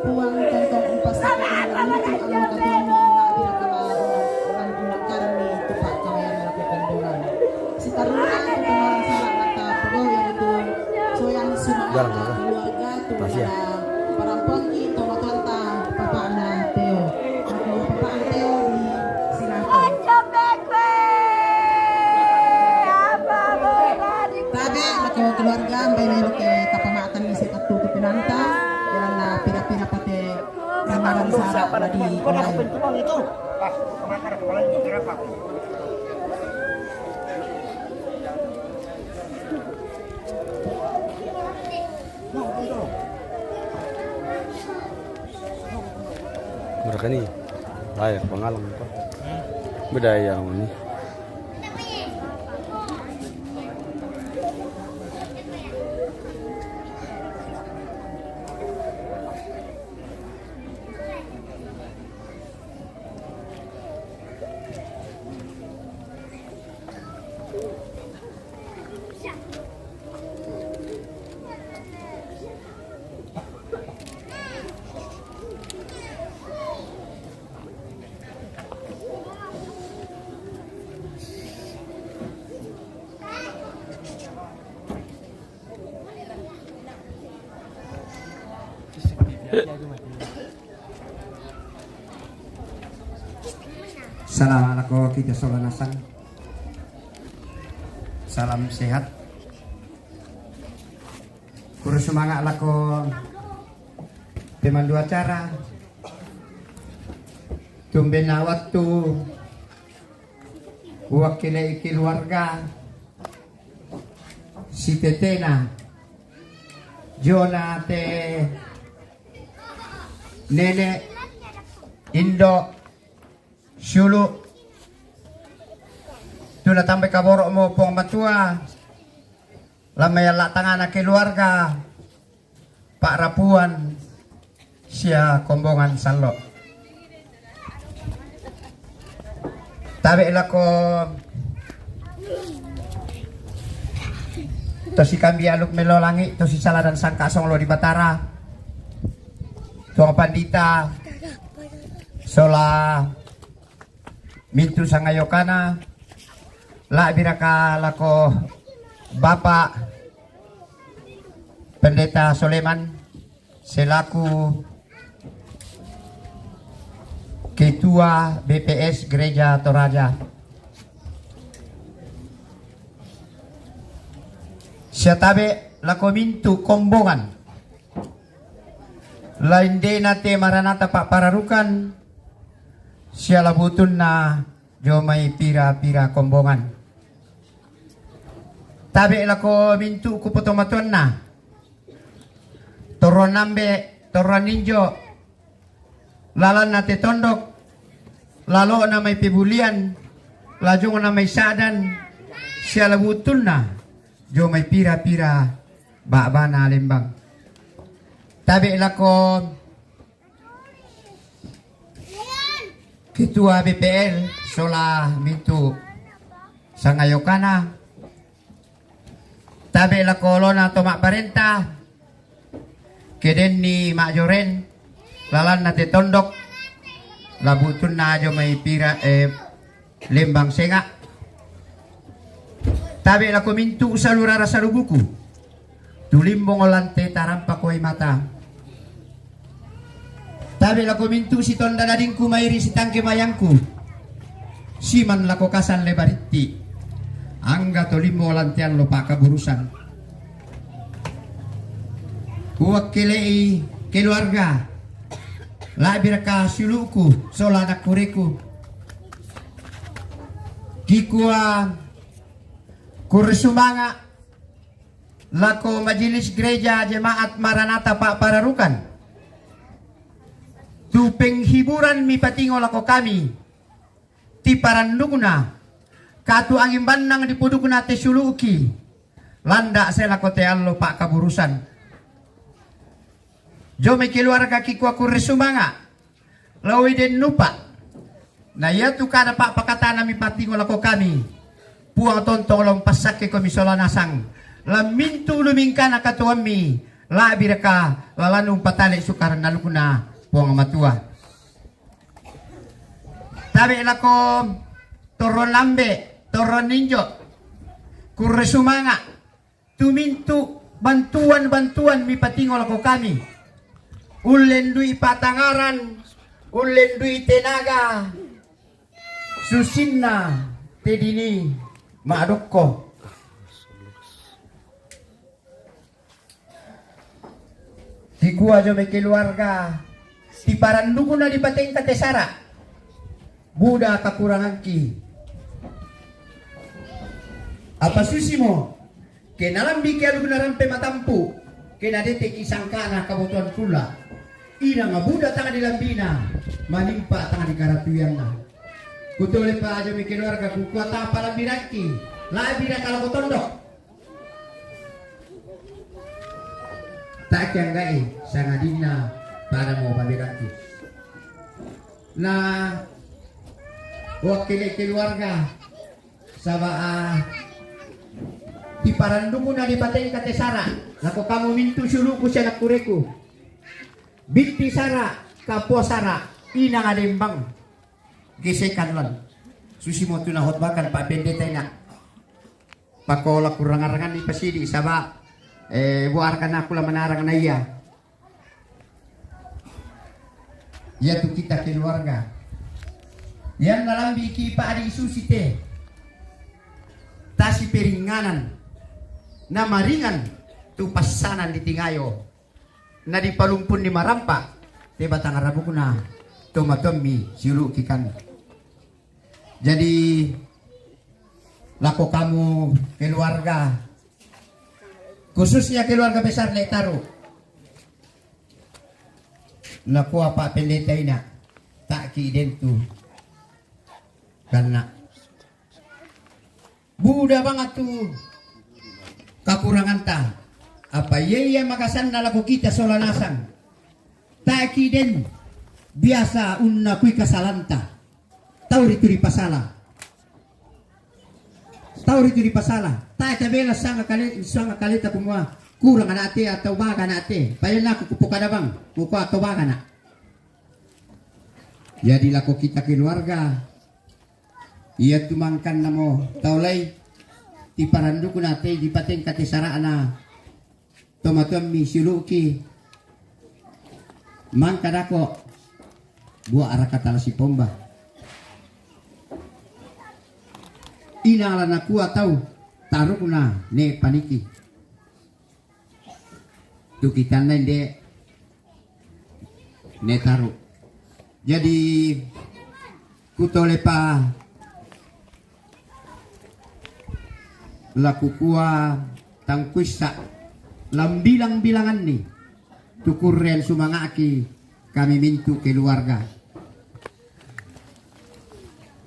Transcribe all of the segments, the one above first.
puang tontong umpas sa kanilang luto ang katuan ni na pinakaunang unang karami tupak kawayan na pagkanduran. Si Taruna ang pangarang sa nagtapugaw yan ito. So yan sumanga keluarga tumala parang puangki ito matulta papana Teo. Ako papaan Teo ni Sinato. Tabi, ako keluarga may mayroon kay kapamatan ni si Katuto Pinanta. Yan na pinapinapate ramaran sa di ulay. itu. Pak, pemakar kepala itu berapa? Mereka nih layak pengalaman pak. Budaya ini. Assalamualaikum kita solanasan. Salam sehat. Kurus semangat lako pemandu acara. Tumbena waktu wakilai keluarga si Tetena Jona te Nenek Indo Syulu tula tambah kaborok mo pong matua lamay ala tangan keluarga Pak Rapuan siya kombongan salo tabi lako to si kambi aluk melo langit to si saladan sangka songlo di Batara tuang pandita sola mintu sangayokana la biraka lako Bapak Pendeta Soleman selaku Ketua BPS Gereja Toraja. Siatabe lako mintu kombongan lain de nate maranata Pak Pararukan siala butun na jomay pira-pira kombongan. Tabi lako mintu kupotomaton na toron nambe toron ninjo lalan nate tondok lalo na may pibulian lajong na may sadan siala butun na jomay pira-pira baba na lembang. Tabi lako Ketua BPL sola mintu sangayokana tabi la kolona tomak parenta keden ni majoren lalan nate tondok labutun na ajo may pira lembang senga tabi la mintu salurara salubuku tulimbong olante tarampa koy mata tabi lako mintu si tonda nadingku mairi si tangke mayangku siman lako kasan lebariti angga tolimo lantian lupa kaburusan kuwakilei keluarga labir ka siluku sola anak kureku kikua kursumanga lako majelis gereja jemaat Maranatha Pak Pararukan tu penghiburan mi patingol ako kami ti parandugna katu angin bandang di pudugna te suluki landa sela ko te allo Pak kaburusan jome keluarga kiku aku resumanga lawi den nupa na ya tu kada Pak pakata mi patingol ako kami puang tontong long pasake ko misola nasang lamintu lumingkana katuami la biraka lalanung patali sukaran nalukuna puang matua. Tabi lako toron lambe, toron ninjo, kurresumanga, tumintu bantuan mi patingol ako kami. Ulendui patangaran, ulendui tenaga, susinna tedini maadokko. Tikua jo may keluarga, ti parandugo na di pateng katesara, buda kakurangan ki. Apa susi mo? Kenalam bikya lu narampe matampu, kenadete kisangkana kabutuan pula. Ina nga buda tanga di lambina, manimpa tanga di karatuyan na. Kutuli pa aja may keluarga, kukuata pa lambiraki, labi na kalakotondok. Tak yang gai sangat dina para mau pabiraki. Nah, wakil keluarga sabaa di parandumu na di pateng katesara. Nako kamu mintu suluku siya nakureku. Binti sara kapo sara ina ngadembang gesekan lan. Susi mo tunahot bakan pak pendeta ina. Pakola kurangan-rangan di pasidi sabaa buarkan aku lah menarang na iya. Ya tu kita keluarga. Yang dalam biki pa adi susite. Tasi peringanan. Na maringan tu pasanan di tingayo. Na di palumpun di marampa. Te batang arabu kuna. Tomatomi siulu kikan. Jadi lako kamu keluarga, khususnya keluarga besar Letaro. Naku apa pendeta ina tak kidentu karena buda banget tuh kakurangan ta apa iya makasan na laku kita solanasang tak kiden biasa unna kui kasalanta tahu itu di pasala tak kabela sanga kalita kumwa kurang anate atau baga anate payon aku kupukada bang kuko atau baga na jadi lako kita keluarga iya tumangkan namo taulay ti paranduku nate di pateng katesara ana tomatom mi siluki mangkadako buah arah kata si pomba inalan aku atau taruh na ne paniki tu kita nende ne taruh jadi kutolepa laku kuah tangkuisa lambilang-bilangan nih tukurren sumangaki kami mintu keluarga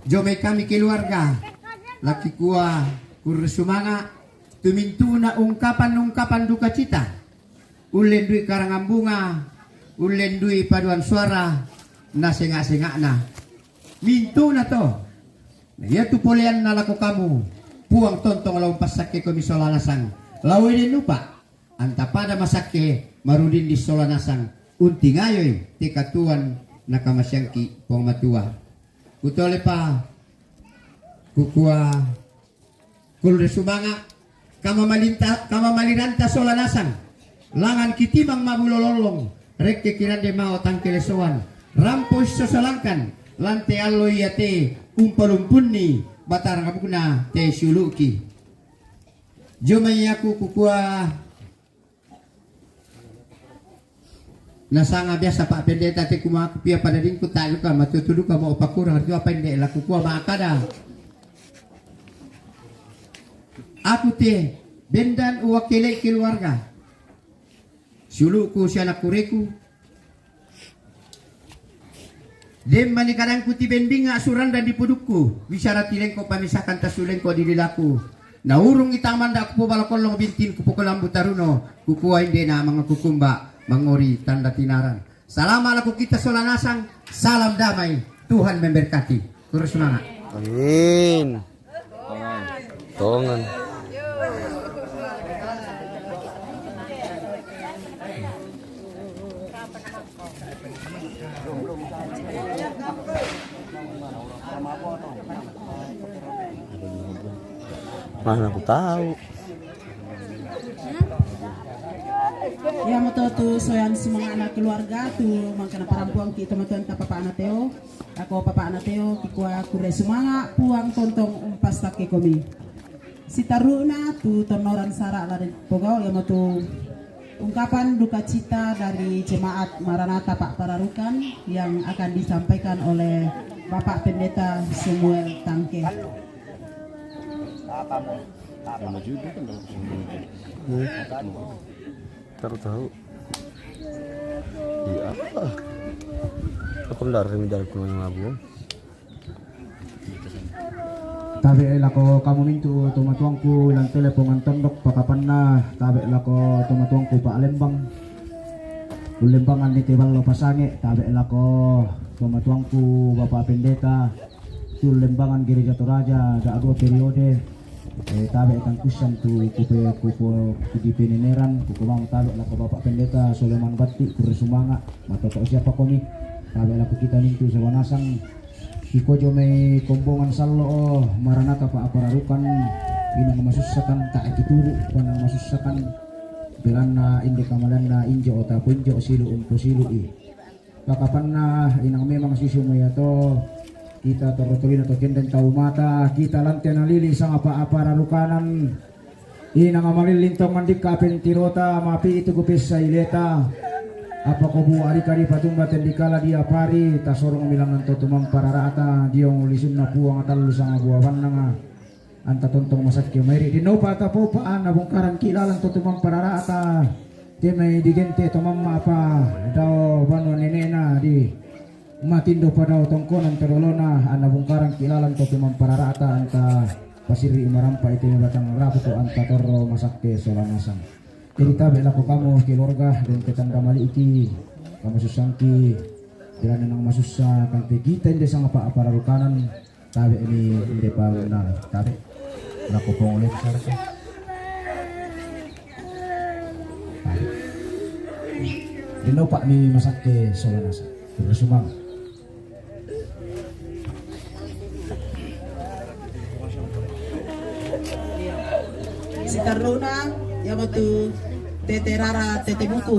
jome kami keluarga laki kuah kursumanga tumintuna ungkapan duka cita ulen dui karangan bunga ulen dui paduan suara na sengak-sengakna mintu na to ya tu polean na lako kamu puang tontong laung pasake ko misolanasang lawin lupa anta pada masake marudin di solanasang unti ngayoy tikatuan nakamasyangki puang matua kutole pa kukua kulre sumanga kama maliranta solanasang langan kitimang mabulololong rekke kirande mau tangkelesoan rampos sosalangkan lante allo yate umpalumpuni batar ngabukna te suluki jomay aku kukua nasanga biasa pak pendeta te kumaku pia pada dingku tak luka matutudu ka mau pakurang arti apa inde la kukua maakada aku te bendan uwakile keluarga suluku si anak kureku dem manikadang kuti benbinga asuran dan dipudukku wisara tilengko pamisakan tasulengko di dilaku naurung itaman da kupo balakolong bintin kupo kolambu taruno kukua inde na mga kukumba mangori tanda tinaran salam alaku kita solanasang salam damai Tuhan memberkati terus semangat Amin. Tongan. Mana aku tahu. Ya mo to soyan sa mga anak keluarga tu mangkana parampuang ki teman-teman ka papa anateo. Ako papa anateo kikwa kure sumanga puang tontong umpas tak komi. Si taruna tu tonoran sara la pogaw ya mo tu ungkapan duka cita dari jemaat Maranatha Pak Pararukan yang akan disampaikan oleh Bapak Pendeta Samuel Tangke. Tahu. Iya. Aku ndak ring dari kuno ngabu. Tabi lako kamu mintu tumatuangku ilang telepongan tondok pakapan na tabi lako tumatuangku Pak Lembang Lembangan di tebal lo pasange tabi lako tumatuangku Bapak Pendeta tu Lembangan Gereja Toraja da agua periode tabi tangkusan tu kupo di peneneran kukumang tabi lako Bapak Pendeta Soleman Batti kuresumanga mata tak siapa kami tabi lako kita mintu sewanasang iko jo may kombongan sallo Maranatha Pak Pararukan inang masusakan tak kituru panang masusakan bilan na indi kamalan na injo o tapunjo silu silu pakapan na inang memang sisumaya to kita torotolina to kenden tau mata kita lantai nalili sang apa Pararukanan inang amalilintong mandik kapen tirota mapi itu gupis sa ileta apa ko bu ari kari patumba tendikala dia pari tasorong milangan to tumang pararata diong lisun na puang atalu sang buawan nga anta tontong masak ke meri di no pata po paan na bungkaran kilalan to tumang pararata di may digente to mamma apa daw bano nenena di matindo pa daw tongkonan terolona ana bungkaran kilalan to tumang pararata anta pasiri marampa iti batang rapo to anta torro masak ke solanasang. Jadi tabi lako kamu keluarga dan tetangga mali iki kamu susangki jalan nang masusa kan kita hindi sang apa Pararukanan tabi ini hindi pa na tabi lako pong ulit sarap dino pak ni masak ke solanasa bersumang Si taruna ya mo tu Tete Rara Tete Buku.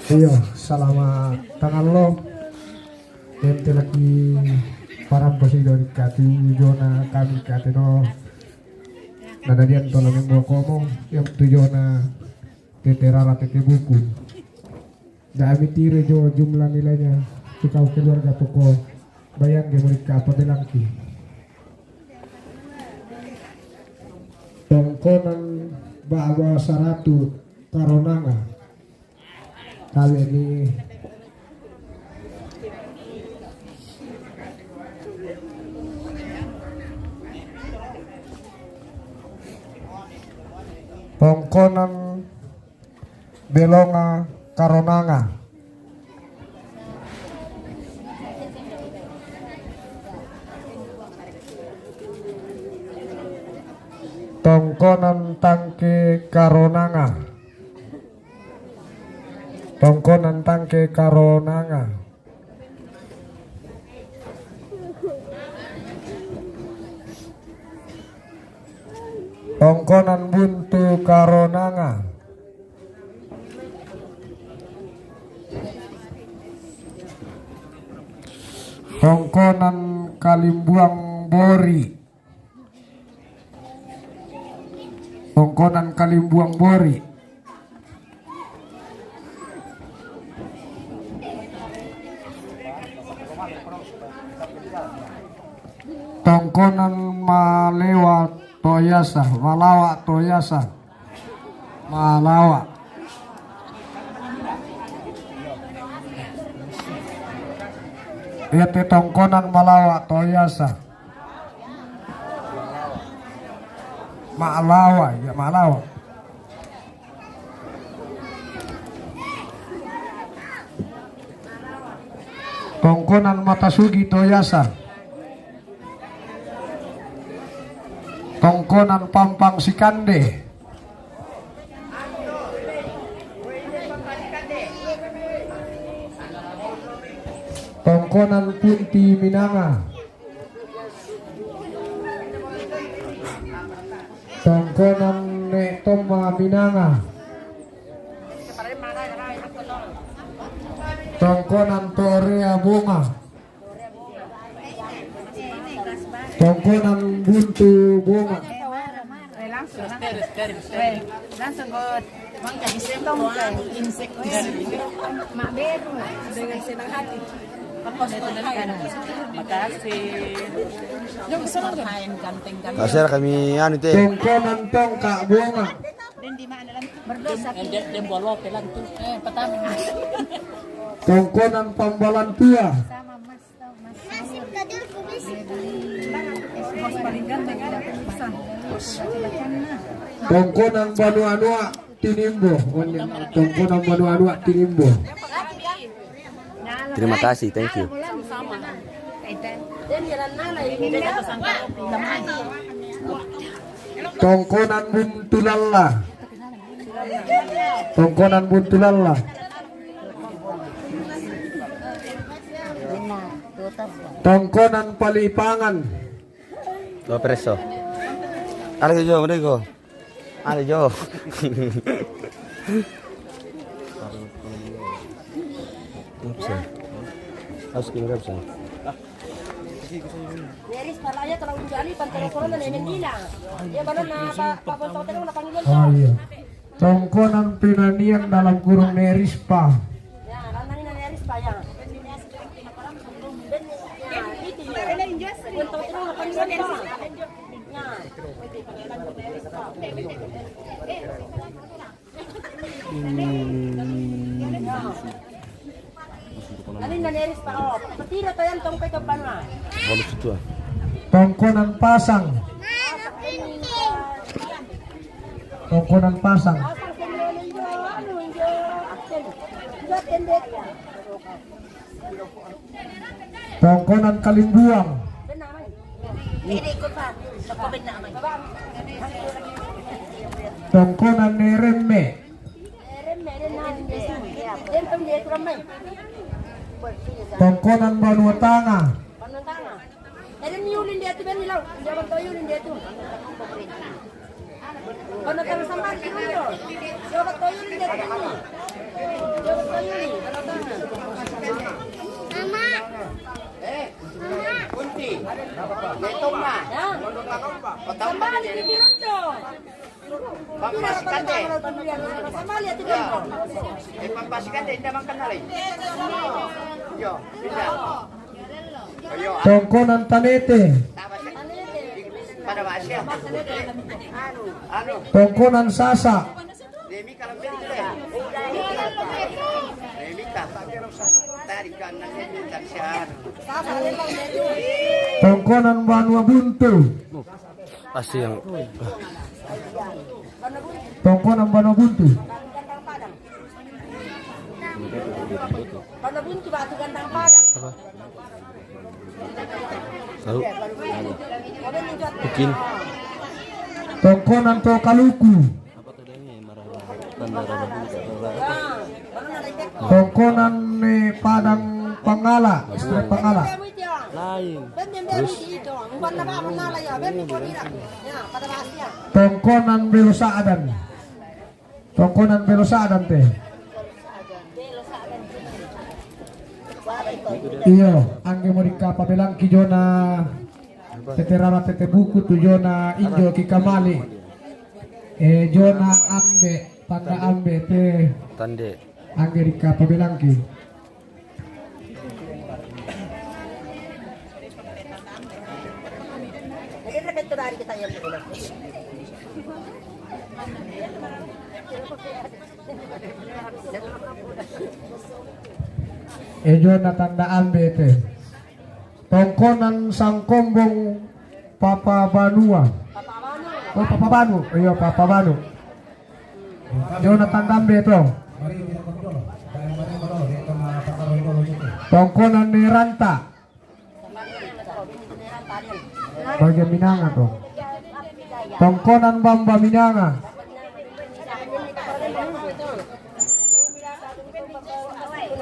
Iya, selama tangan lo ente lagi parang posido di kati jona kami kati no nadadian tolong yang komo yang tujona Tete Rara Tete Buku dami tire jo jumlah nilainya kau keluarga toko bayang dia mereka apa belangki tongkonan bawa saratu taronanga kali ini tongkonan belonga karonanga tongkonan tangke karonanga tongkonan tangke karonanga tongkonan buntu karonanga tongkonan kalimbuang bori tongkonan kalimbuang bori tongkonan malawa toyasa malawa Yaitu tongkonan malawa toyasa malawa ya malawa Tongkonan Matasugi Toyasa, Tongkonan Pampang Sikande, Tongkonan Punti Minanga, Tongkonan Netoma Minanga, Tongkonan Torea Bunga, Tongkonan Buntu Bunga, Langsung buat menjadi sembong insek mak beru dengan senang hati. Makasih. Yung sunod kain kanting kami. Kasir kami anu teh. Tongkonan Tongkak Bunga, Berdosa dem bolo pelan tuh. Pertama. Tongkonan Pambalan Tua, Sama Mas Mas. Mas paling ganteng ada pesan. Tongkonan Banu Anua Tinimbo, Tongkonan Banu Anua Tinimbo, Terima kasih, thank you. Tongkonan Buntulalla, Tongkonan Buntulalla, Tongkonan Palipangan, Lo preso. Ada jo, mana go? Ada jo. Upsa. Harus kira upsa. Neris palanya kalau menjadi pantero corona na Manila. Ya baru na papunta na Panginoon. oh iya, Tongkonan Pinanian dalam kurung Nerispa, Ya, ranang na Neris pa ya. Punta na Panginoon. Alin na Neris pa oh. Patira to yan tong kay kapanwa. Bagus itu ah. Tongkonan Pasang, Tongkonan Pasang, Tongkonan Kalimbuang, Tongkonan Neremme, Tongkonan Banuatanga, Ada miulin dia tu ben hilau, dia bantoyulin dia tu. Ono kan sama kiru yo. Dia bantoyulin dia tu. Dia bantoyulin. Mama. Kunti. Netong na. Ya. Sambali di birundo. Pampasikan deh. Sambali ati birundo. Pampasikan deh, hindi naman kanalay. Yo, pindah. Ayo, Tongkonan Tanete, pada Asia. Ano? Tongkonan Sasa, Demi kalau beli deh. Demi tak. Tarikan nanti minta siapa. Tongkonan Banua Buntu, Pasti yang Tongkonan Banua Buntu, Pada buntu batu gandang padang. tahu. Mungkin Tongkonan Tokaluku, Tongkonan Padang Pangala, Istri Pangala, lain. Tongkonan Belosaadan, Tongkonan Belosaadan teh. Iya, angge mau dikapabelang ki jona tete rara tete buku tu jona injo ki kamali. Jona ambe tanda ambe te Tande. angge dikapabelang ki. Jadi rakyat tu dari kita yang Jona tanda ambe te. Tongkonan Sangkombong Papa Banua. Oh Papa Banu, iya Papa Banu. Jona tanda ambe to. Tongkonan Neranta. Bagian Minanga tuh. Tongkonan Bamba Minanga.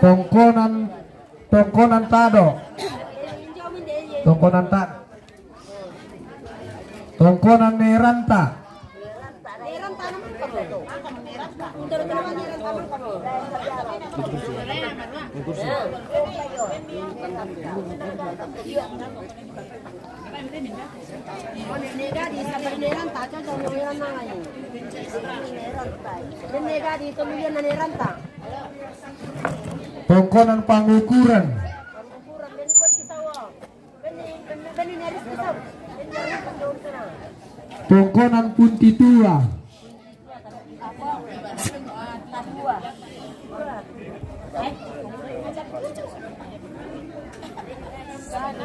Tongkonan Tado. Tongkonan Neranta. Tongkonan Pangukuran. Tongkonan Puntitua.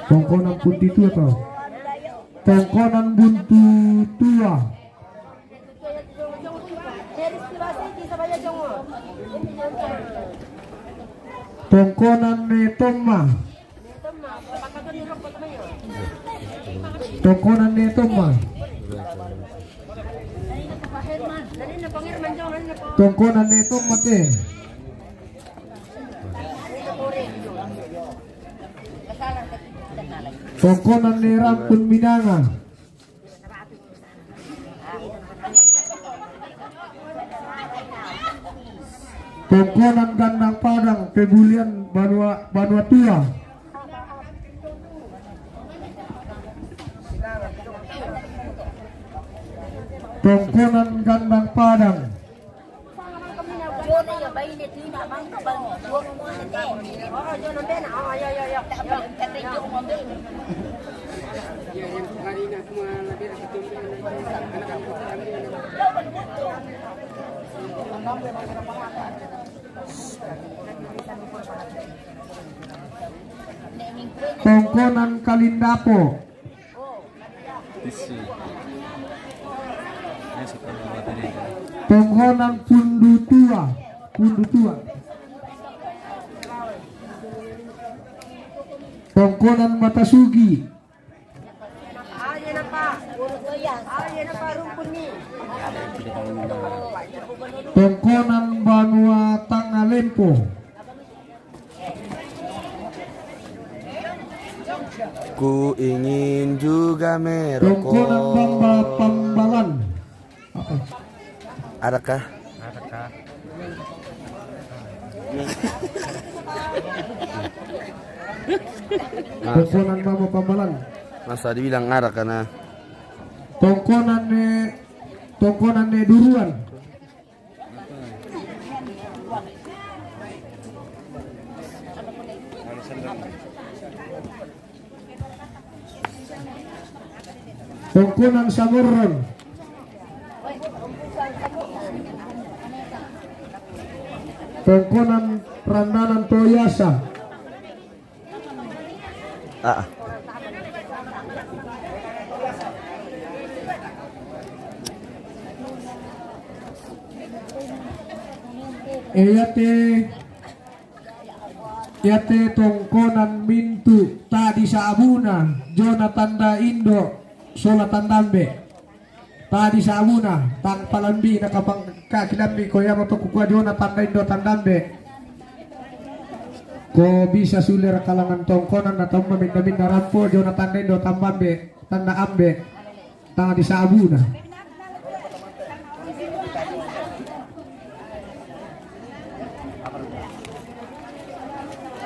Tongkonan Puntitua toh. Tongkonan Buntu Tua. Tongkonan Netoma. Tongkonan Netoma. Tongkonan Netoma teh. Tongkonan Nerampun Minanga. Tongkonan Gandang Padang Pebulian Vanuatua. Tongkonan Gandang Padang. Tongkonan Kalindapo. Tongkonan Pundutua. Tongkonan Matasugi. Tongkonan Banua Tangalempo. Ku ingin juga merokok. Tongkonan Bamba Pambalan. Adakah? Tongkonan Bamba Pambalan. Masa dibilang ada karena Tongkonan Duruan. Tongkonan Samuron. Tongkonan Randanan Toyasa. Yate Tongkonan Mintu Tadi Saabuna Jonathan Da Indo Solatan Dambe Tadi Saabuna Tang Palambi Nakapang Kakilambi Koyama Tokukua Jonathan Da Indo Tandambe. Ko bisa sulir kalangan tongkonan atau meminta-minta rampo Jonathan Da Indo Tambambe Tanda Ambe Tadi Saabuna.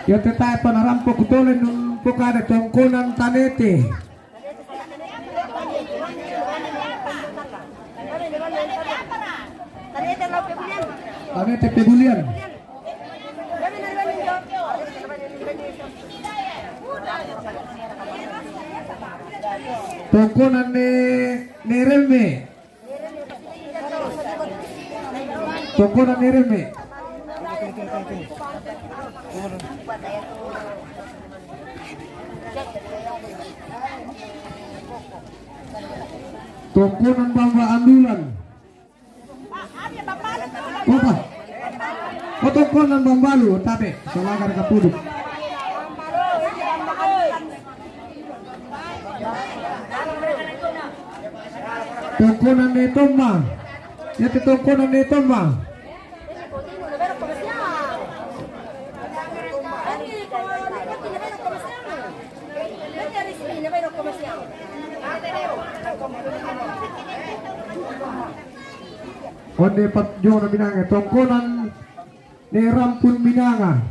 Ya tetap panarampo kutolen nung pokada tongkonan Tanete. Tanete Pebulian. Tongkonan Nereme. Tongkonan Nereme. Tongkonan Bamba Andulan. Apa? Tongkonan Bambalu tabe, Salagar Kapuduk. Tungkunan nito ma. Ito tungkunan nito ma. Onde pat jo na binanga tungkunan ni rampun binanga.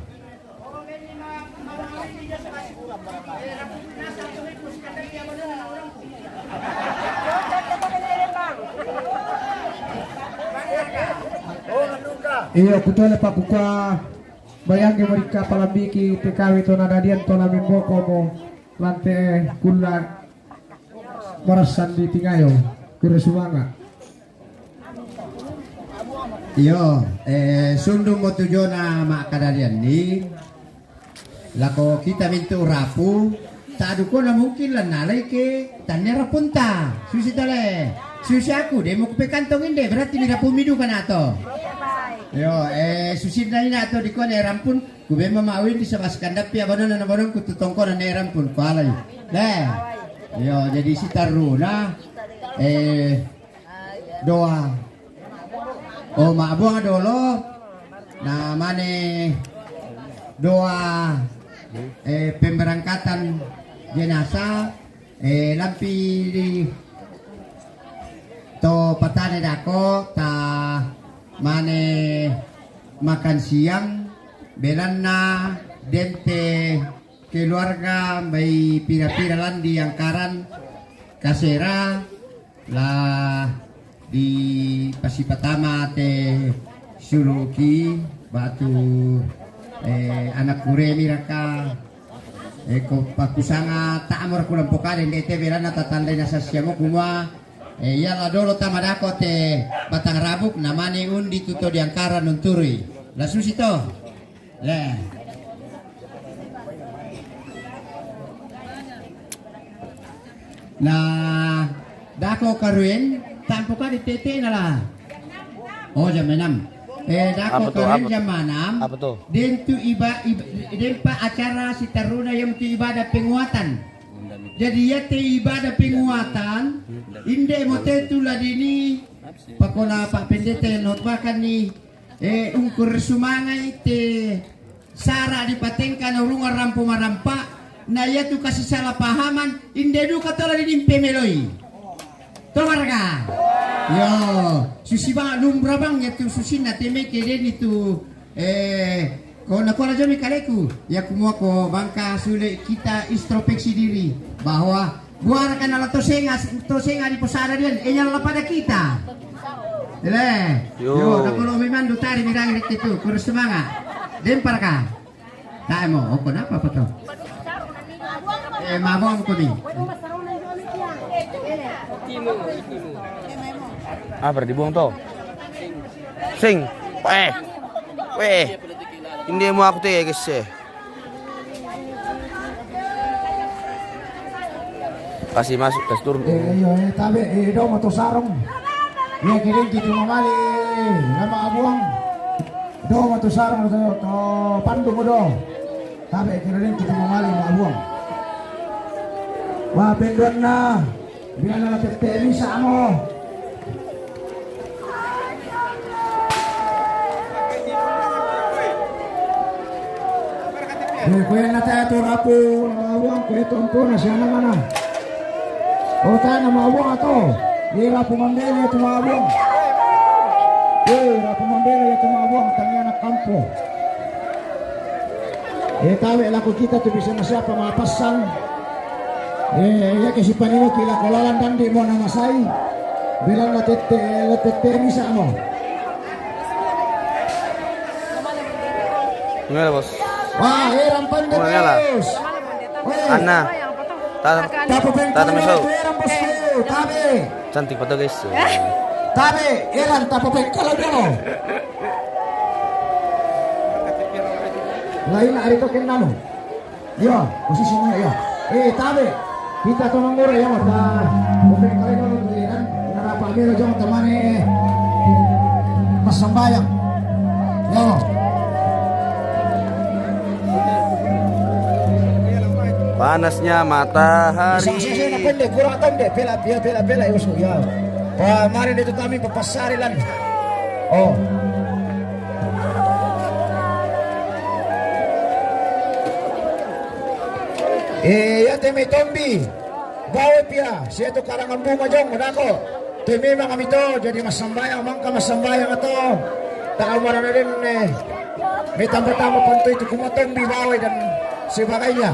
Iyo kutole pa kuka bayangi mereka palabiki TKW to nadadian to namin boko mo lante kulat marasan di tingayo kuresumanga. Iyo, sundong mo tujo na makadarian ni lako kita mintu rapu tadu ko na mungkin lang nalay ke tanya rapunta susi tale susi aku deh mau kupekantongin deh berarti mira pumidu kan ato yo susi nani na ato di ko na rampun kube mamawin di sabas kandap ya bonon na bonon kututong ko na rampun ko alay deh yo jadi si taruna doa oh maabuang dolo na mane doa pemberangkatan jenazah lampi di to patane dako ta mane makan siang belan na dente keluarga may pira-pira lang di angkaran kasera la di pasipatama te suluki batu anak kuremi raka ko pakusanga taamor kulang pokale ndete berana tatandai na sasyamo kumwa ya la dolo tamadako te batang rabuk namane undi tuto di angkara nunturi la susito le na dako karuin tampo ka di tete na la oh jam 6 dako karuin jam 6 Apa tuh? din tu din pa acara si taruna yang tu ibadah penguatan. Jadi ya te ibadah penguatan inde mote tu ladini pakola pak pendeta notbakan ni ungkur sumangai te sara dipatengkan urungan rampu marampa na ya tu kasih salah pahaman inde du katola di pemeloi tomarga yo susi bang lumbra bang ya tu susi na teme keden itu kau nak kau jami kaleku ya kumua ko bangka sulit kita introspeksi diri bahwa buarkan ala tosenga di posada dia enyal pada kita yo nak kalau memang dutari mirang itu kurus semangat dempar ka tak mau kenapa apa tuh mabong ko ni Apa dibuang tuh? Sing. Weh. Hindi mo ako tayo guys Kasih masuk, kasih turun. Tabi do mo to sarong. Ya kini gitu mamali nama abuang. Do mo to sarong to pandu mo do. Tabi kini gitu mamali ma abuang. Wah penduan na. Biar na tetemi sa mo. Kue na tayo ito rapo nawawang kue ito na siya naman na. O tayo na mawawang ito. Rapo mandela ito mawawang. Rapo mandela ito mawawang. Tanya na kampo. Tawi lako kita ito bisa na siya pamapasan. Ya kasi panino kila kolalan dan di mo na masay. Bilang natete misa mo. Gimana bos? wah rampan terus Anna Tata Meso cantik foto guys Tabe eran tapopek kalau dulu lain hari itu kenal yo posisi mana yo tabe kita tuh manggur ya mata popek kalau dulu kan narapa miro jong temane pas sembayang yo panasnya matahari. Kurang pendek, bela ya. Mari dito kami papasarilan. Oh. Yate may tombi. Bawa pia. Siya to karangan bunga jong. Madako. Timi mga kami to. Jadi masambayang. Mangka masambayang ato. Takawa na rin may tambah-tambah punto itu kumatombi bawa dan sebagainya.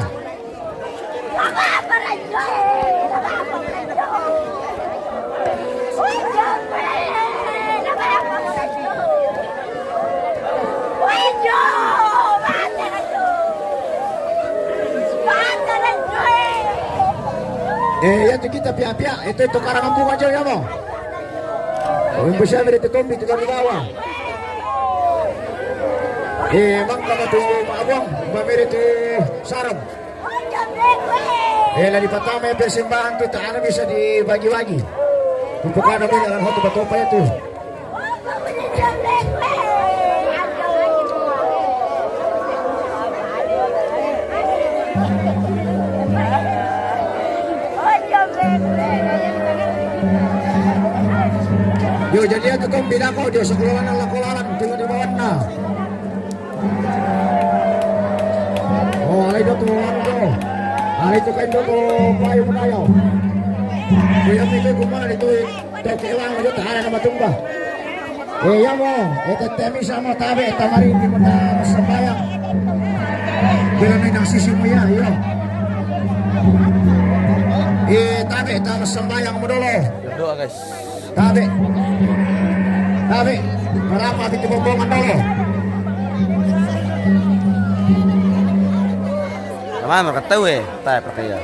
Yan kita pihak-pihak itu karangan bunga aja ya mo. Yung bisa itu tombi itu dari bawah. Mangka tu maabang, mamiri tu sarang. Lagi pertama yang persembahan tu tak ada bisa dibagi-bagi. Bukan ada dalam hotu batopa itu. Yo jadi itu kom bina kau dia sekeluaran lakolaran tinggal di bawah na. Oh, itu tu tu. Itu kan tu payu menayo. Kuya mikir kumana itu tokewang itu tak ada nama tumba. Ya mo, itu temi sama tabe tamari di mana sembayang. Bila ni nang sisi mo ya, yo. Tabe tam sembayang mo dulu. Doa guys. Tabe. Berapa kita bombongan dulu? Kamu mereka tahu tak percaya.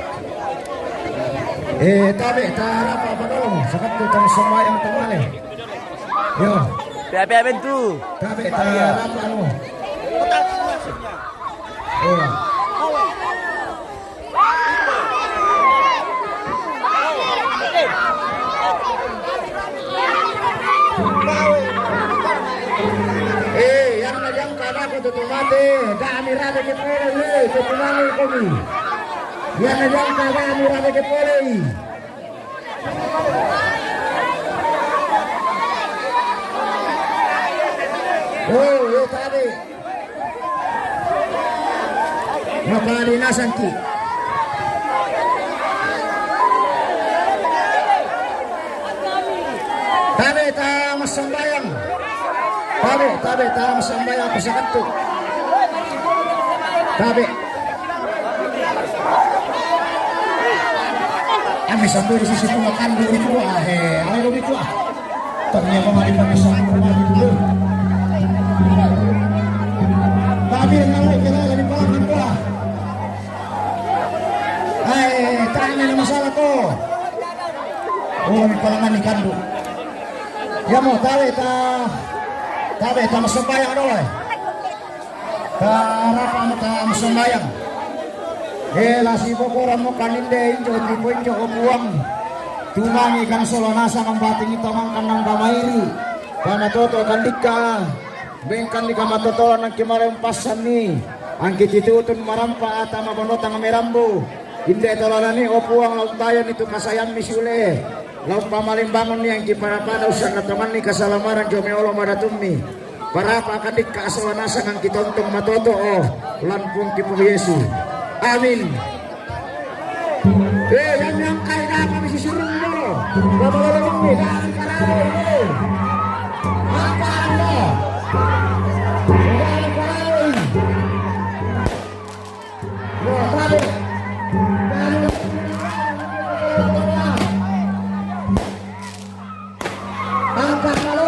Tabe, tarap apa dulu? Sakat kita sembayang tamale. Yo. Pihak-pihak bentu. Tabe, tarap anu. Iya. Yang najang kada ko tutumate, dami rade ke pole, tutumani kami. Yang najang kada dami rade ke pole. Oh, tadi. Makalinasan ki. Tabe ta masambayang. Tabe ta masambayang ko sa kanto. Tabe. Kami sampai di sisi makan dulu itu ayo itu ternyata mari kami sampai dulu. Tabe nang kena dari palang ko. Tanya ni masalah ko. Oh, ni palangan ikan do. Ya mo tabe ta masambayang ano eh. Harapan ta masambayang. Lasi bokoran mo kaninde injo buang. Tunangi kan solo nasa kang bating ito mang kanang gamairi. Kana toto kandika. Bengkan di kamatoto ng kimarang pasan ni. Ang kititutun marampa at mabonotang merambo. Hindi tolala ni opuang laut bayan itu kasayan misule. Laut pamalimbangon ni ang kiparapadaw sa nataman ni kasalamaran kyo may olo madatummi. Para pakadik kaasawanasa ng kitontong matoto o lanpong kipo Yesu. Amin. Yan yang kaya na kami sisurong mo. Babalarong mo. Daan ka na rin. Makaan mo. Daan ka na rin. Sabi. Ang kakalo.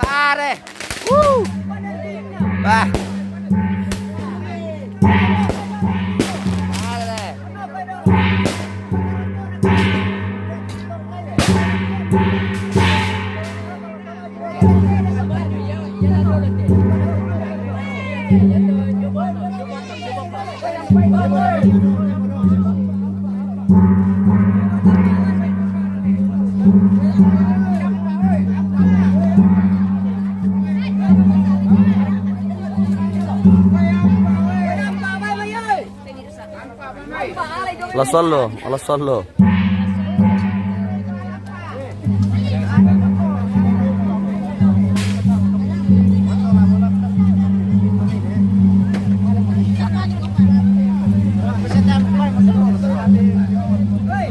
Pare. Bah. Alas solo.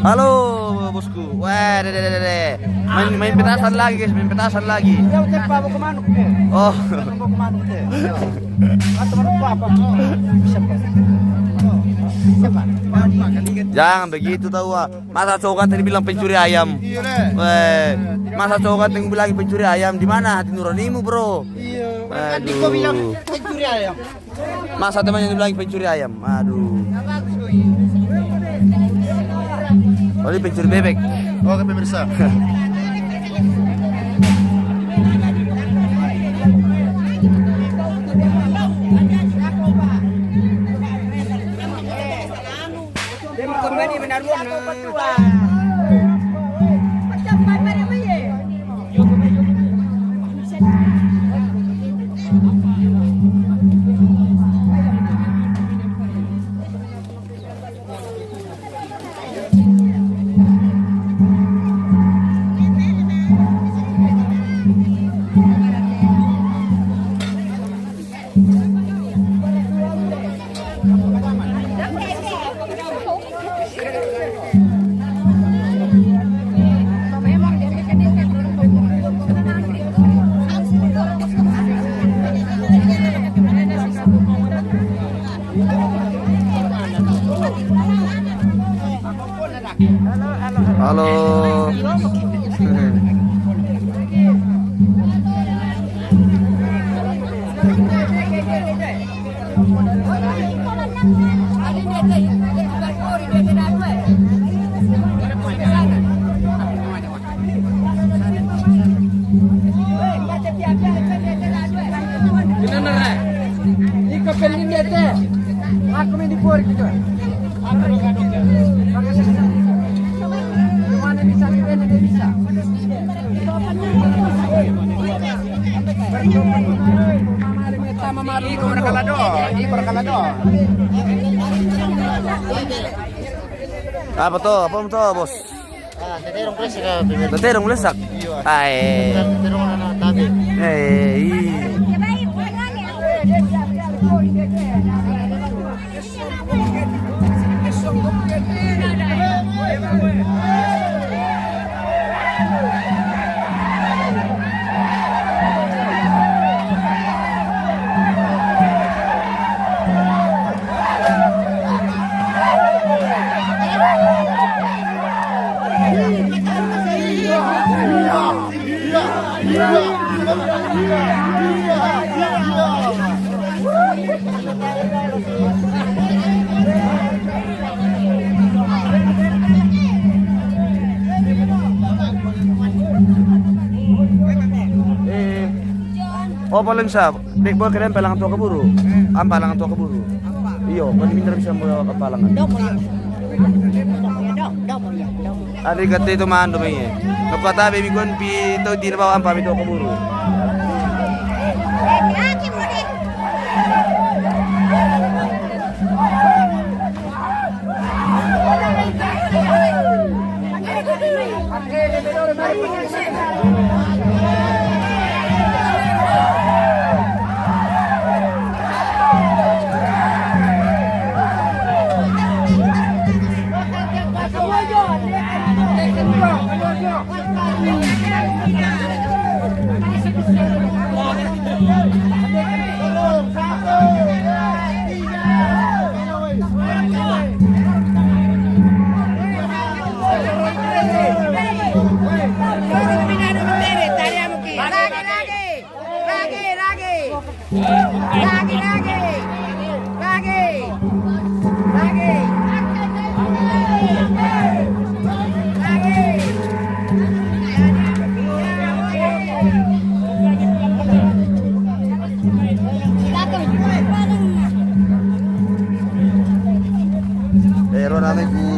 Halo bosku. Wah, deh. Main petasan lagi guys, main petasan lagi. Oh. Jangan begitu tahu ah. Masa cowok tadi bilang pencuri ayam. Weh, masa cowok tadi bilang pencuri ayam, di mana hati nuranimu, Bro? Aduh. Kau bilang pencuri ayam. Masa temannya bilang pencuri ayam. Aduh. Oh, ini pencuri bebek. Oke, pemirsa. Halo. Apa tuh? Apa tuh, Bos? Teterong plesak. Teterong plesak. Ai. Teterong anak tabi. Oh, paling sa, big boy kalian palangan tua keburu. Palangan tua keburu. Iyo, kan minta bisa mau palangan. Ada kata itu mando may. Kapata baby kon pi to di na ba ang pamito kaburo. Lagi mo din. Pero namin po.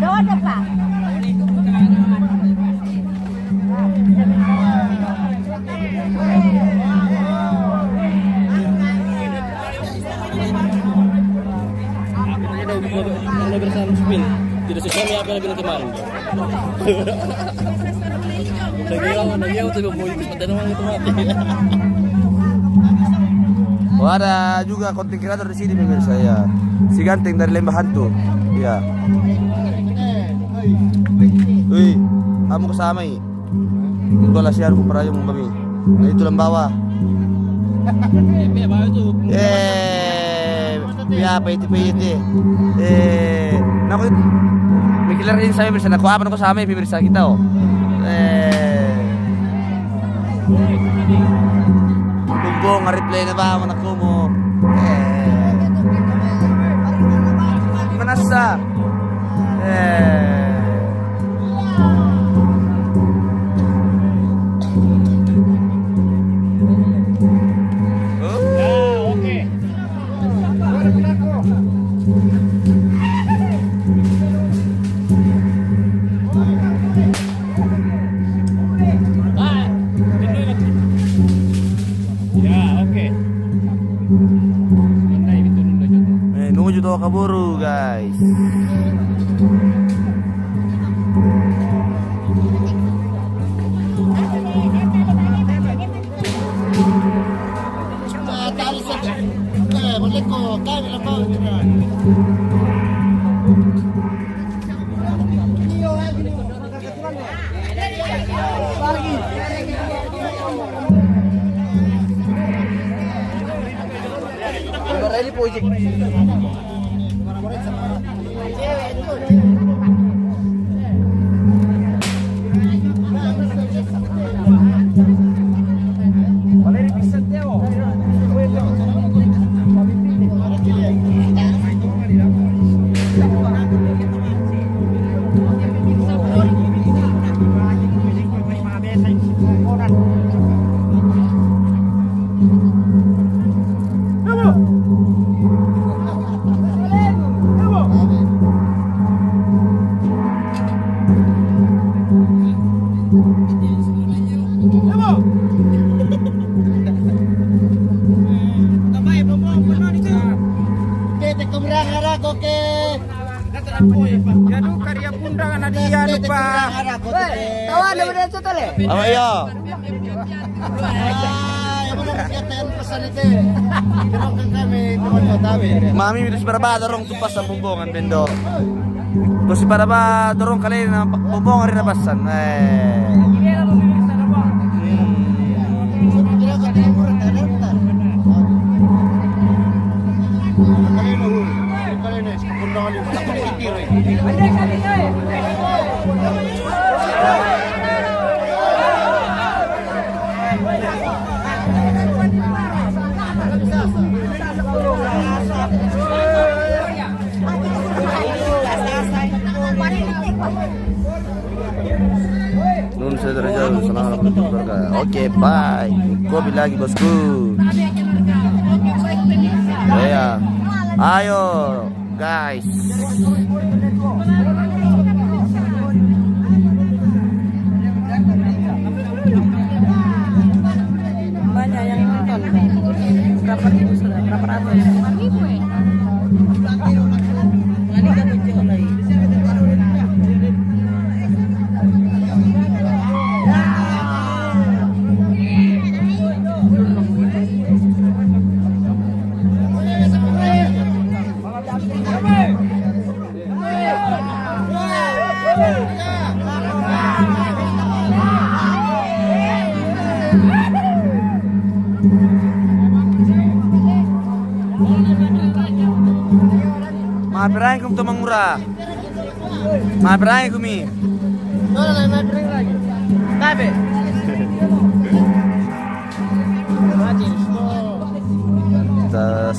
Doon na pa. Tidak sesuai apa yang bilang kemarin. Nagyaw tuh mau ikut pertandingan itu mati. Oh, ada juga konten kreator di sini pemirsa ya. Si Ganteng dari Lembah Hantu. Iya. Wih, kamu kesama ini. Itu lah siar ku perayo mong kami. Nah, itu lembawa. Apa itu PYT? Naku mikir rin sa pemirsa, naku apa naku sama pemirsa kita oh. Tumbong nga-replay na ba anak ko mo? Manasa. menuju Toa Kaburu, guys. Apa ya? Mami minus berapa dorong tupas sa bumbongan bendo. Terus para ba dorong kali na bumbongan rin nabasan. Nun saya terjauh. Assalamualaikum warahmatullahi wabarakatuh. Oke, bye. Kopi lagi bosku. Ya, ayo guys. Banyak yang nonton. Berapa ribu sudah? Berapa ratus? Ribu ya? Ini kan tujuh lagi. Maafirain kum tumang murah. Maafirain kumi. Tabe. Tas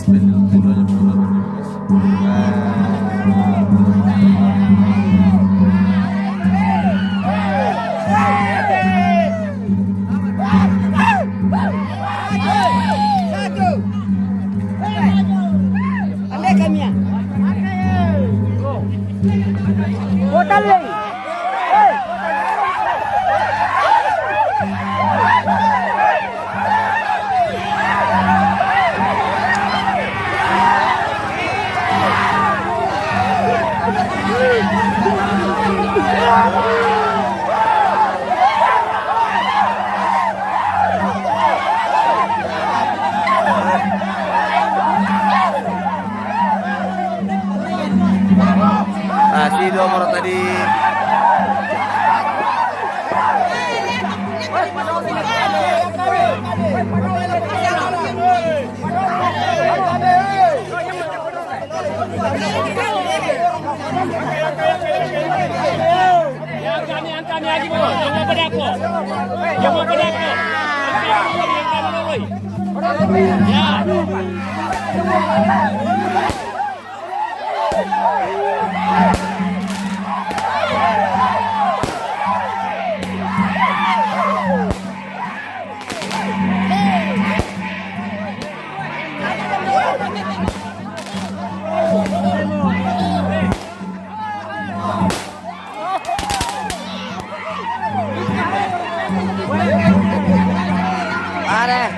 si nomor tadi. Kami lagi bro, jangan pada aku. Jangan pada aku. Ya. Are.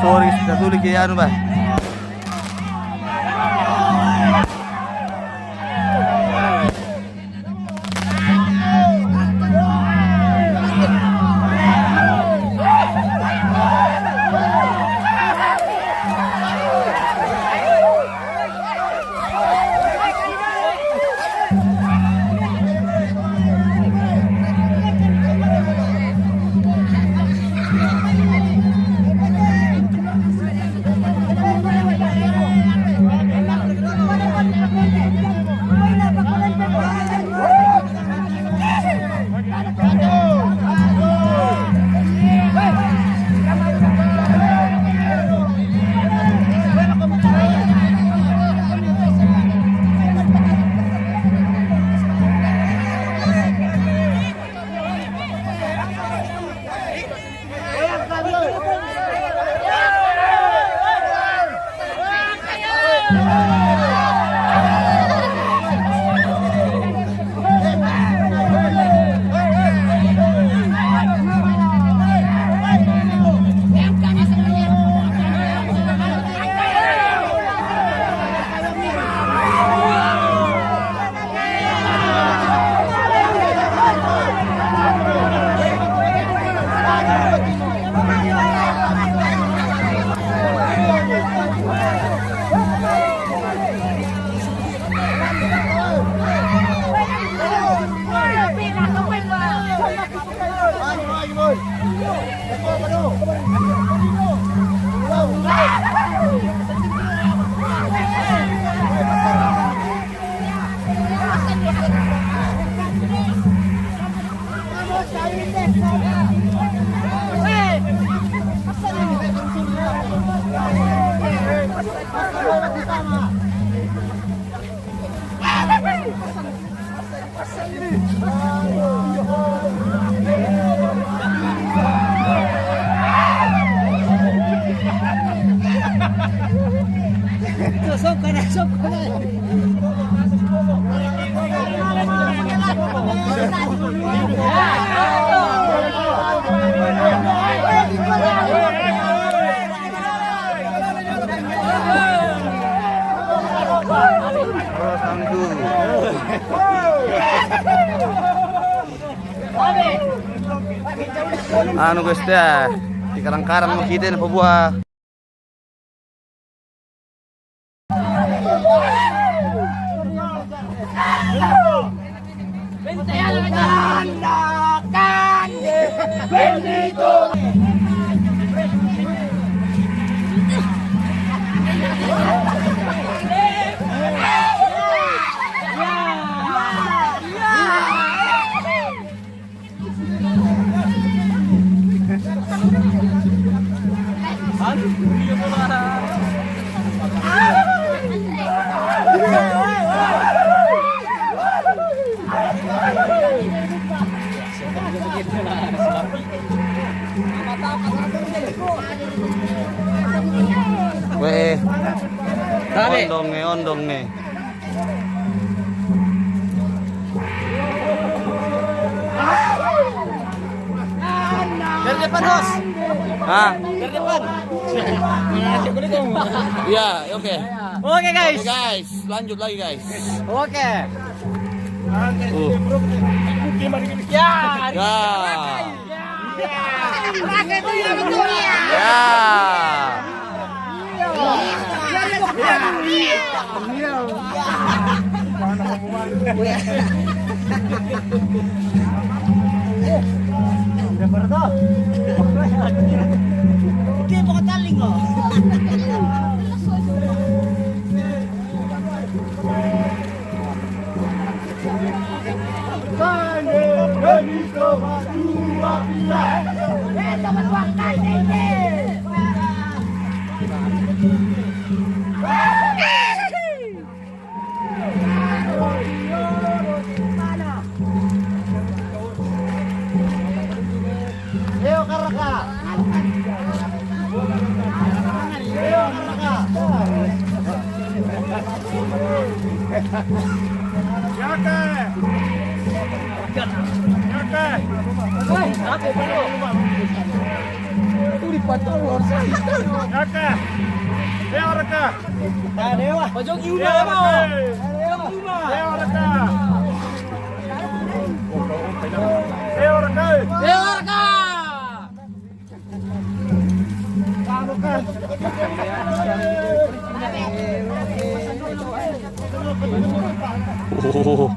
Sorry, sulit ya anu, Bah. Anu guys ya, di karang-karang mau kita apa buah. Weh, ondong nih. Dari depan, Hos. Hah? Dari depan. Iya, oke. Oke, guys. Oke guys, lanjut lagi guys. Oke. Ya. Ya. Ya. Ya. Ya. Oh.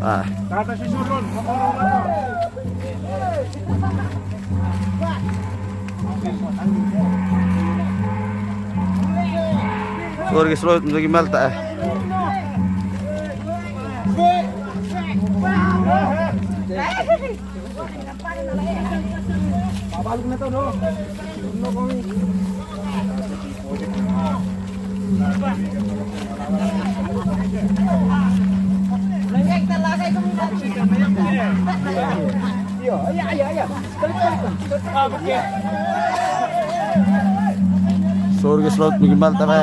Ah. Sorry, slow lagi malta. Sorry, slow lagi malta.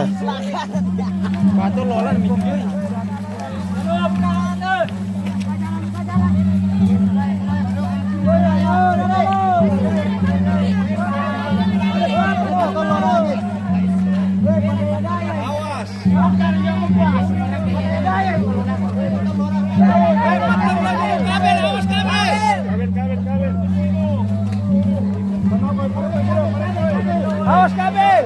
Awas kabel.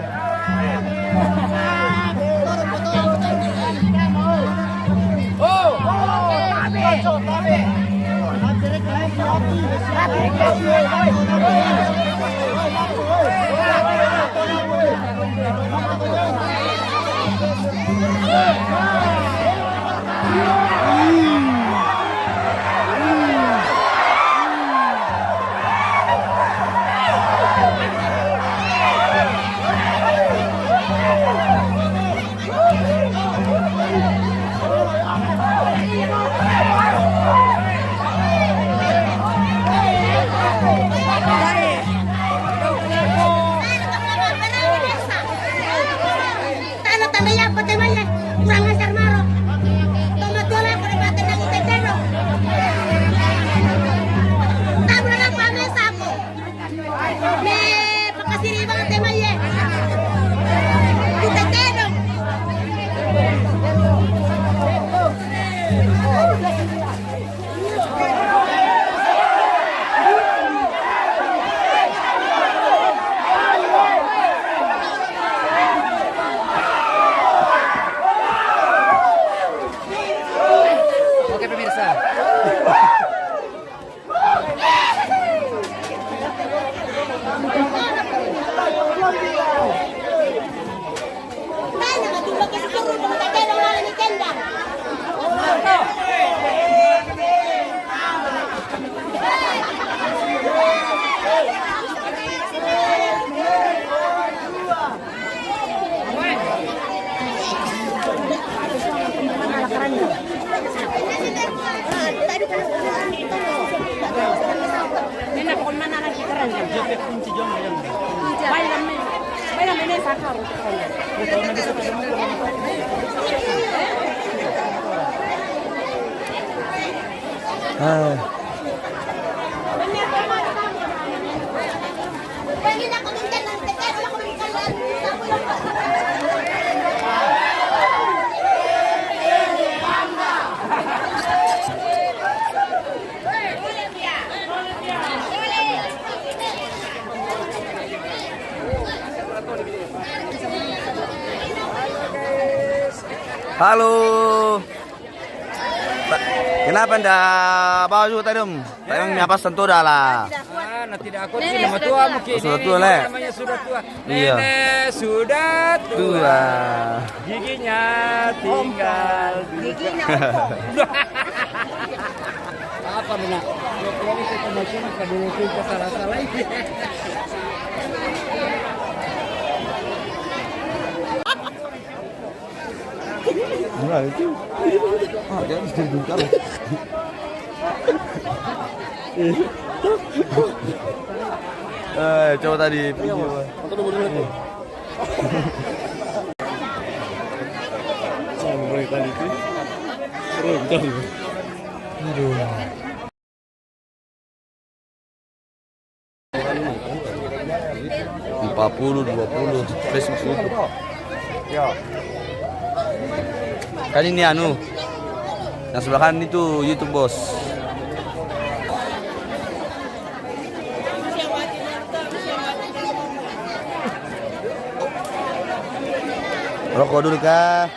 Pwede na kung Halo. Kenapa ndak bawa juga tadi om? Tadi apa sentuh dah lah. Tidak aku sudah tua mungkin. Sudah tua le. Namanya sudah tua. Iya. Nenek sudah Tua. Giginya tinggal. Giginya Apa benar? Ini kita macam kadang kita salah-salah ini. Enggak itu. Ah, dia harus dibungkal. Coba tadi video. Tadi itu. Terus. 40, 20, Facebook YouTube. Kan ini anu. Yang sebelah kanan itu YouTube bos. Rokok dulu kah?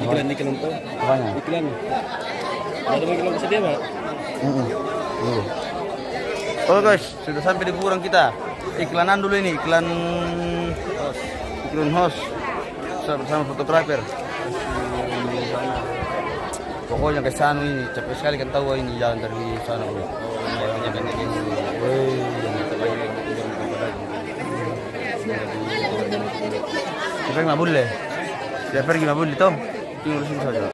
Iklan tuh. Apanya? Iklan. Ada iklan sedia, Pak? Oke guys, sudah sampai di kurang kita. Iklanan dulu ini, iklan host bersama fotografer. Pokoknya ke sana ini capek sekali kan tahu ini jalan dari sana. Kita nggak boleh. Dia pergi nggak boleh toh. Tinggal sini saja.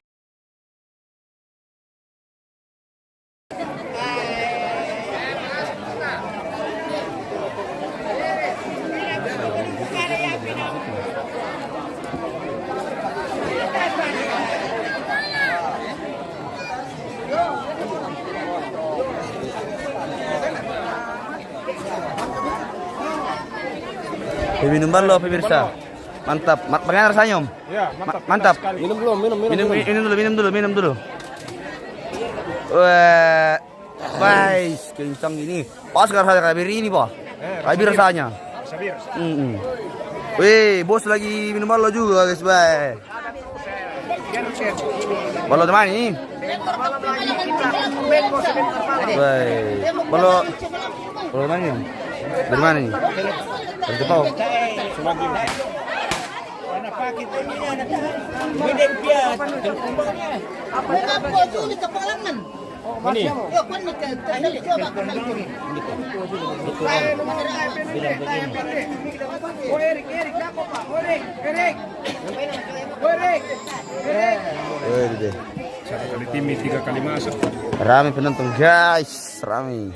Minum baru pemirsa. Mantap. Bagaimana rasanya om? Ya, Mantap. Minum belum? Minum dulu. Wah, guys, kencang ini. Pas kalau saya kayak ini pak. Kayak rasanya. Wih, bos lagi minum ballo juga guys, bye. Ballo teman ini. Baik. Ballo mana ini? Dari mana ini? Dari Jepang. Satu kali tim 3 kali masuk. Rame penonton guys, rame.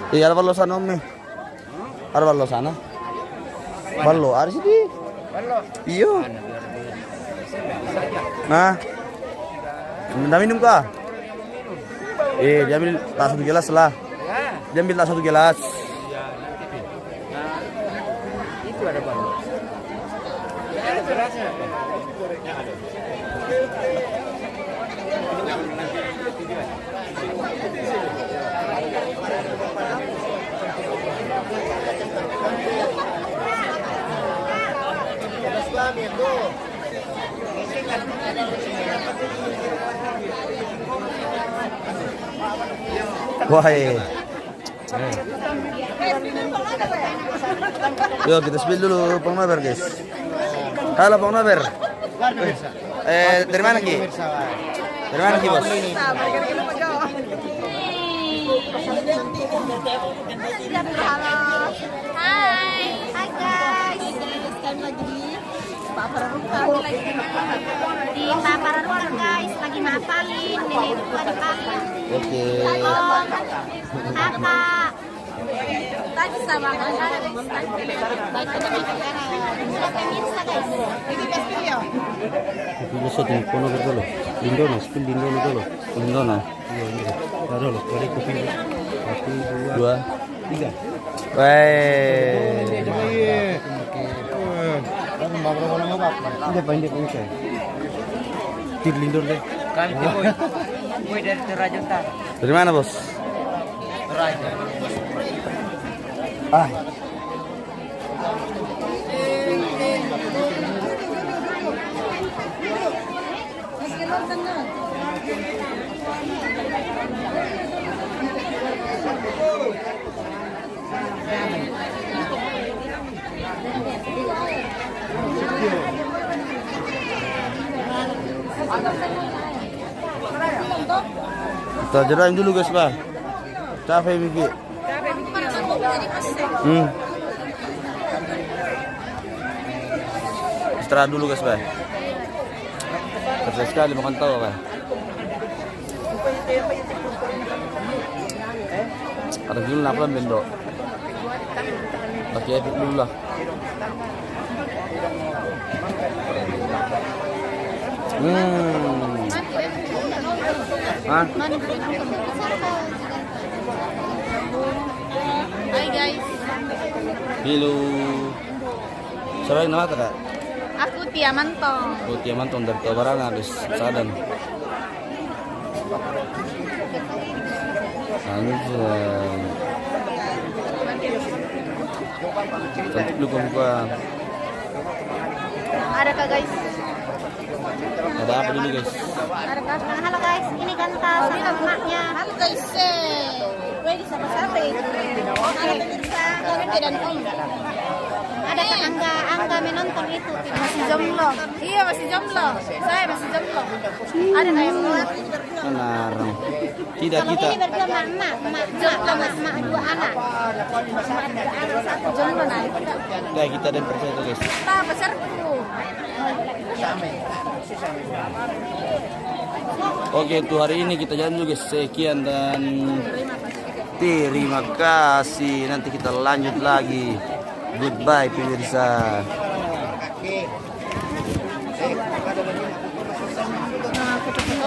Ada ballo sana om. Ada ballo sana. Ballo, ada sini. Iyo. Nah, minta minum kah? Dia ambil tak satu gelas lah. Dia ambil tak satu gelas. Itu ada ballo. Wah, yuk kita spill dulu Bang Nober guys. Halo Bang Nober. Dari mana Ki? Dari mana Ki bos? Hai guys. Sekarang lagi di Paparan di Paparan guys, lagi ngapalin nih, ngapalin. Oke. Kakak. Tadi sama kakak. Bisa di kono dulu. Lindona, spill Lindona dulu. Lindona. Taruh loh, balik kopi. 1, 2, 3. Weh. Hindi pa, saya. Tirlindor deh. Kali itu boy. Boy dari Toraja. Dari mana bos? Toraja. Ah. Kita jerain dulu guys pak. Capek Miki. Istirahat dulu guys pak. Capek sekali makan tahu pak. Ada dulu napelan bendo. Pakai edit dulu lah. Hah? Hai guys, Halo. Siapa yang nama kak? aku Tia Mantong. Oh, Tia Mantong dari Tabarang habis Sadan. Anjay. Cantik lu muka. Ada kak guys? Ada apa dulu guys? Ada kak? Halo guys, ini kan sama emaknya. Halo guys, gue di sama-sama itu. Ada pemirsa, Rente dan Om. Ada Kak Angga menonton itu. Masih jomblo. Iya masih jomblo. Saya masih jomblo. Ada kayak buat. Melarang. Tidak Kalau kita. ini berdua emak dua anak. Jomblo nah. Kayak kita dan percaya itu guys. Kita besarku. Oke, untuk hari ini kita jalan juga sekian dan terima kasih. Nanti kita lanjut lagi. Goodbye pemirsa.